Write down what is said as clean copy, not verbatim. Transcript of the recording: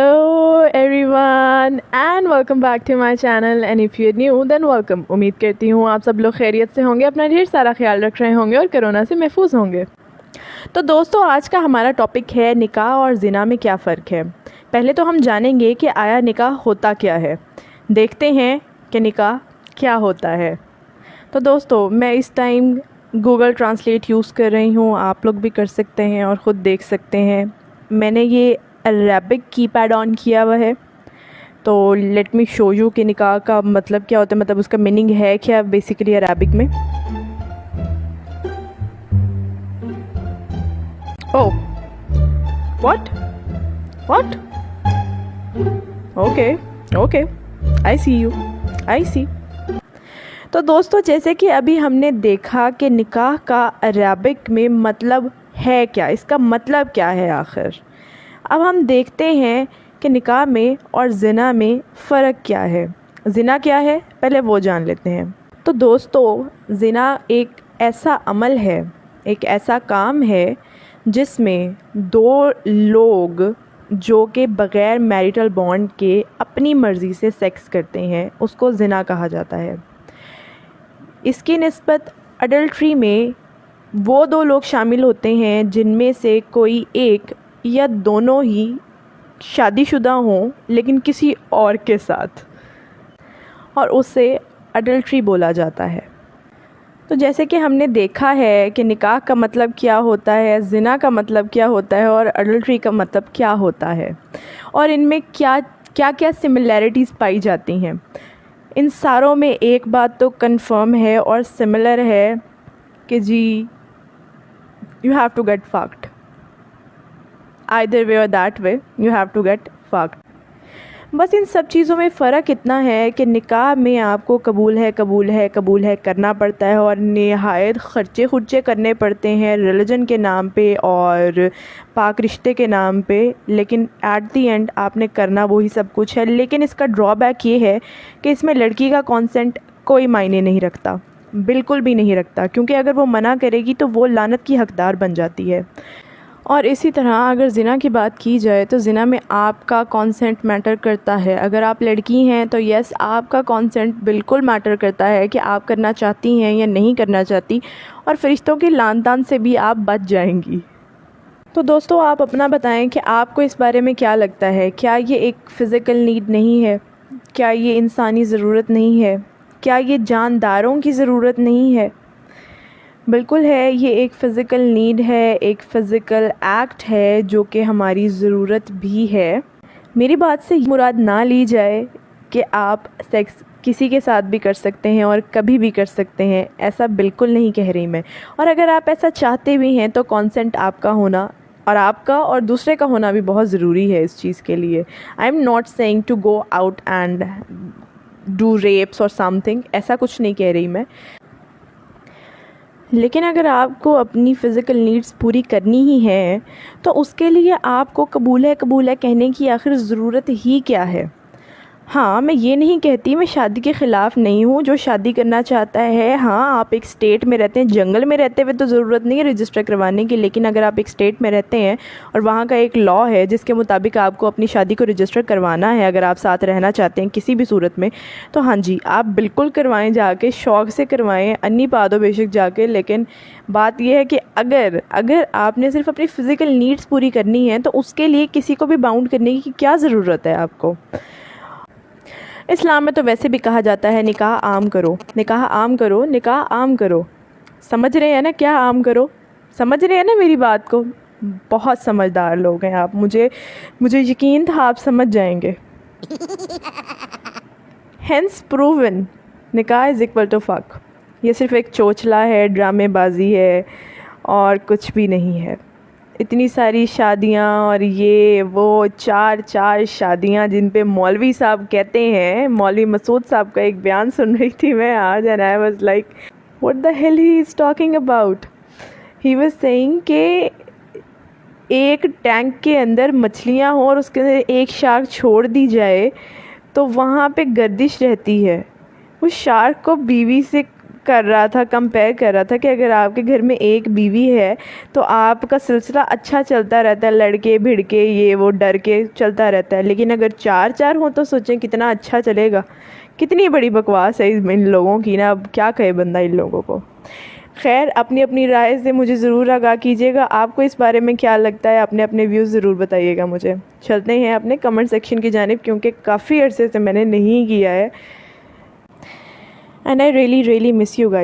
Hello everyone and welcome back to my channel and if you're new then welcome. उम्मीद करती हूँ आप सब लोग खैरियत से होंगे, अपना ढेर सारा ख्याल रख रहे होंगे और कोरोना से महफूज होंगे। तो दोस्तों आज का हमारा टॉपिक है निकाह और ज़िना में क्या फ़र्क है। पहले तो हम जानेंगे कि आया निकाह होता क्या है, देखते हैं कि निकाह क्या होता है। तो दोस्तों मैं इस टाइम गूगल ट्रांसलेट यूज़ कर रही हूँ, आप लोग भी कर सकते हैं और ख़ुद देख सकते हैं। मैंने ये अरबिक कीपैड ऑन किया हुआ है, तो लेट मी शो यू कि निकाह का मतलब क्या होता है, मतलब उसका मीनिंग है क्या बेसिकली अरबिक में। ओह व्हाट ओके आई सी। तो दोस्तों जैसे कि अभी हमने देखा कि निकाह का अरबिक में मतलब है क्या, इसका मतलब क्या है आखिर। अब हम देखते हैं कि निकाह में और ज़िना में फ़र्क क्या है। ज़िना क्या है पहले वो जान लेते हैं। तो दोस्तों ज़िना एक ऐसा अमल है, एक ऐसा काम है जिसमें दो लोग जो कि बग़ैर मैरिटल बॉन्ड के अपनी मर्ज़ी से सेक्स करते हैं उसको ज़िना कहा जाता है। इसकी निस्बत अडल्ट्री में वो दो लोग शामिल होते हैं जिनमें से कोई एक या दोनों ही शादीशुदा हों लेकिन किसी और के साथ, और उसे अडल्ट्री बोला जाता है। तो जैसे कि हमने देखा है कि निकाह का मतलब क्या होता है, ज़िना का मतलब क्या होता है और अडल्ट्री का मतलब क्या होता है और इनमें क्या क्या सिमिलैरिटीज़ पाई जाती हैं। इन सारों में एक बात तो कंफर्म है और सिमिलर है कि जी you have to get fucked, either way or that way you have to get fucked। बस इन सब चीज़ों में फ़र्क इतना है कि निकाह में आपको कबूल है करना पड़ता है और निहायत ख़र्चे करने पड़ते हैं रिलीजन के नाम पे और पाक रिश्ते के नाम पे, लेकिन एट दी एंड आपने करना वही सब कुछ है। लेकिन इसका ड्रॉबैक ये है कि इसमें लड़की का कॉन्सेंट कोई मायने नहीं रखता, बिल्कुल भी नहीं रखता, क्योंकि अगर वो मना करेगी तो वो लानत की हकदार बन जाती है। और इसी तरह अगर ज़िना की बात की जाए तो ज़िना में आपका कॉन्सेंट मैटर करता है। अगर आप लड़की हैं तो यस आपका कॉन्सेंट बिल्कुल मैटर करता है कि आप करना चाहती हैं या नहीं करना चाहती, और फरिश्तों की लान तान से भी आप बच जाएंगी। तो दोस्तों आप अपना बताएं कि आपको इस बारे में क्या लगता है। क्या ये एक फ़िज़िकल नीड नहीं है? क्या ये इंसानी ज़रूरत नहीं है? क्या ये जानदारों की ज़रूरत नहीं है? बिल्कुल है, ये एक फ़िज़िकल नीड है, एक फ़िज़िकल एक्ट है जो कि हमारी ज़रूरत भी है। मेरी बात से मुराद ना ली जाए कि आप सेक्स किसी के साथ भी कर सकते हैं और कभी भी कर सकते हैं, ऐसा बिल्कुल नहीं कह रही मैं। और अगर आप ऐसा चाहते भी हैं तो कॉन्सेंट आपका होना और आपका और दूसरे का होना भी बहुत ज़रूरी है इस चीज़ के लिए। I am not saying to go out and do reps और समथिंग, ऐसा कुछ नहीं कह रही मैं। लेकिन अगर आपको अपनी फ़िज़िकल नीड्स पूरी करनी ही है तो उसके लिए आपको कबूल है कहने की आखिर ज़रूरत ही क्या है। हाँ मैं ये नहीं कहती, मैं शादी के ख़िलाफ़ नहीं हूँ, जो शादी करना चाहता है। हाँ आप एक स्टेट में रहते हैं, जंगल में रहते हुए तो ज़रूरत नहीं है रजिस्टर करवाने की, लेकिन अगर आप एक स्टेट में रहते हैं और वहाँ का एक लॉ है जिसके मुताबिक आपको अपनी शादी को रजिस्टर करवाना है अगर आप साथ रहना चाहते हैं किसी भी सूरत में, तो हाँ जी आप बिल्कुल करवाएँ, जाके शौक़ से करवाएँ, अन्नी पा दो बेशक जाके। लेकिन बात यह है कि अगर आपने सिर्फ अपनी फ़िज़िकल नीड्स पूरी करनी है तो उसके लिए किसी को भी बाउंड करने की क्या ज़रूरत है आपको। इस्लाम में तो वैसे भी कहा जाता है निकाह आम करो, निकाह आम करो। समझ रहे हैं ना क्या आम करो, समझ रहे हैं ना मेरी बात को। बहुत समझदार लोग हैं आप, मुझे यकीन था आप समझ जाएंगे। हेंस प्रूवन निकाह इज़ इक्वल टू फक। ये सिर्फ एक चोचला है, ड्रामेबाजी है और कुछ भी नहीं है। इतनी सारी शादियां और ये वो चार शादियां जिन पे मौलवी साहब कहते हैं, मौलवी मसूद साहब का एक बयान सुन रही थी मैं आज and I was like what the hell he is talking about. He was saying कि एक टैंक के अंदर मछलियां हों और उसके अंदर एक शार्क छोड़ दी जाए तो वहाँ पे गर्दिश रहती है। उस शार्क को बीवी से کر رہا تھا، کمپیئر کر رہا تھا کہ اگر آپ کے گھر میں ایک بیوی ہے تو آپ کا سلسلہ اچھا چلتا رہتا ہے، لڑکے بھڑکے یہ وہ ڈر کے چلتا رہتا ہے، لیکن اگر چار چار ہوں تو سوچیں کتنا اچھا چلے گا۔ کتنی بڑی بکواس ہے ان لوگوں کی نا، اب کیا کہے بندہ ان لوگوں کو۔ خیر، اپنی اپنی رائے سے مجھے ضرور آگاہ کیجیے گا، آپ کو اس بارے میں کیا لگتا ہے، اپنے اپنے ویوز ضرور بتائیے گا مجھے۔ چلتے ہیں اپنے کمنٹ سیکشن کی جانب، کیونکہ کافی عرصے سے میں نے نہیں کیا ہے، and I really really miss you guys.